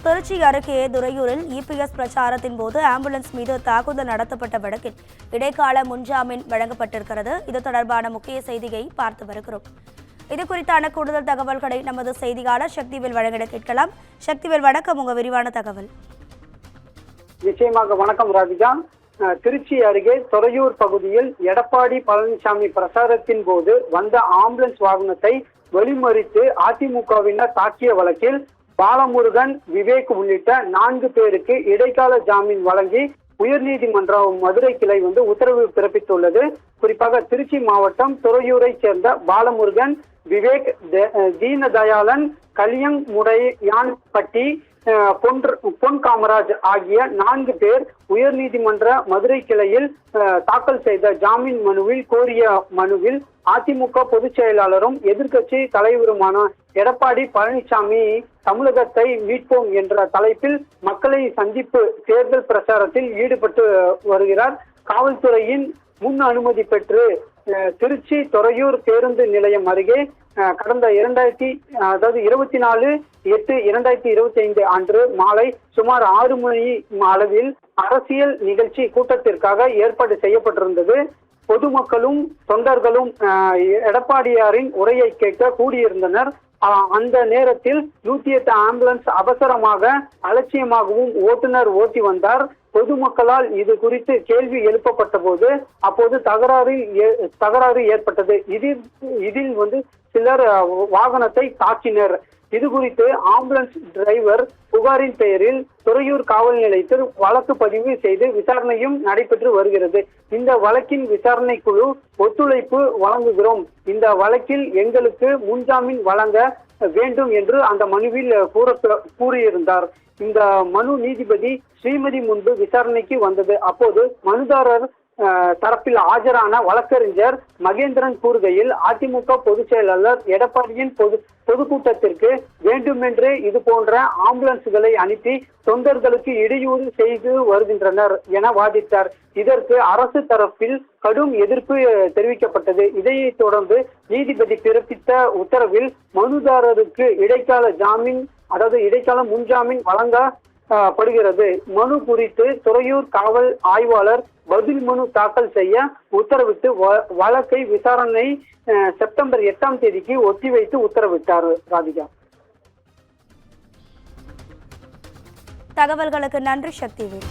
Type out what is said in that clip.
திருச்சி அருகே துறையூரில் இபிஎஸ் பிரச்சாரத்தின் போது ஆம்புலன்ஸ் மீது தாக்குதல் நடத்தப்பட்ட வழக்கில் இடைக்கால முன்ஜாமீன் வழங்கப்பட்டிருக்கிறது. இது தொடர்பான முக்கிய செய்தியை பார்த்து வருகிறோம். இது குறித்தான கூடுதல் தகவல்களை நமது செய்தியாளர் சக்திவேல் வழங்கிட கேட்கலாம். சக்திவேல், வணக்கம். உங்க விரிவான தகவல். நிச்சயமாக வணக்கம் ராதிகா. திருச்சி அருகே துறையூர் பகுதியில் எடப்பாடி பழனிசாமி பிரச்சாரத்தின் போது வந்த ஆம்புலன்ஸ் வாகனத்தை வழிமறித்து அதிமுகவினர் தாக்கிய வழக்கில் பாலமுருகன், விவேக் உள்ளிட்ட 4 பேருக்கு இடைக்கால ஜாமீன் வழங்கி உயர்நீதிமன்ற மதுரை கிளை உத்தரவு பிறப்பித்துள்ளது. குறிப்பாக திருச்சி மாவட்டம் துறையூரை சேர்ந்த பாலமுருகன், விவேக், தீனதயாளன், கலியங்குடையான்பட்டி, பொன் காமராஜ் ஆகிய 4 பேர் உயர்நீதிமன்ற மதுரை கிளையில் தாக்கல் செய்த ஜாமீன் மனுவில் கோரிய மனுவில் அதிமுக பொதுச் செயலாளரும் எதிர்க்கட்சி தலைவருமான எடப்பாடி பழனிசாமி தமிழகத்தை மீட்போம் என்ற தலைப்பில் மக்களை சந்திப்பு தேர்தல் பிரச்சாரத்தில் ஈடுபட்டு வருகிறார். காவல்துறையின் முன் அனுமதி பெற்று திருச்சி துறையூர் பேருந்து நிலையம் அருகே கடந்த 24/8/2025 அன்று மாலை சுமார் 6 மணி அளவில் அரசியல் நிகழ்ச்சி கூட்டத்திற்காக ஏற்பாடு செய்யப்பட்டிருந்தது. பொதுமக்களும் தொண்டர்களும் எடப்பாடியாரின் உரையை கேட்க கூடியிருந்தனர். அந்த நேரத்தில் 108 ஆம்புலன்ஸ் அவசரமாக அலட்சியமாகவும் ஓட்டுநர் ஓட்டி வந்தார். பொதுமக்களால் இது குறித்து கேள்வி எழுப்பப்பட்ட போது அப்போது தகராறு ஏற்பட்டது. இதில் சிலர் வாகனத்தை தாக்கினர். இது குறித்து ஆம்புலன்ஸ் டிரைவர் புகாரின் பெயரில் துறையூர் காவல் நிலையத்தில் வழக்கு பதிவு செய்து விசாரணையும் நடைபெற்று வருகிறது. இந்த வழக்கின் விசாரணை குழு ஒத்துழைப்பு வழங்குகிறோம், இந்த வழக்கில் எங்களுக்கு முன்ஜாமீன் வழங்க வேண்டும் என்று அந்த மனுவில் கூறியிருந்தார். இந்த மனு நீதிபதி ஸ்ரீமதி முன்பு விசாரணைக்கு வந்தது. அப்போது மனுதாரர் தரப்பில் ஆஜரான வழக்கறிஞர் மகேந்திரன் கூறுகையில், அதிமுக பொதுச் செயலாளர் எடப்பாடியின் பொதுக்கூட்டத்திற்கு வேண்டுமென்றே இது போன்ற ஆம்புலன்ஸ்களை அனுப்பி தொண்டர்களுக்கு இடையூறு செய்து வருகின்றனர் என வாதிட்டார். இதற்கு அரசு தரப்பில் கடும் எதிர்ப்பு தெரிவிக்கப்பட்டது. இதைத் தொடர்ந்து நீதிபதி பிறப்பித்த உத்தரவில் மனுதாரருக்கு இடைக்கால முன்ஜாமீன் வழங்கப்படுகிறது. மனு குறித்து துறையூர் காவல் ஆய்வாளர் பதில் மனு தாக்கல் செய்ய உத்தரவிட்டு வழக்கை விசாரணை செப்டம்பர் 8ஆம் தேதிக்கு ஒத்திவைத்து உத்தரவிட்டார். ராதிகா, தகவல்களுக்கு நன்றி சக்திவேல்.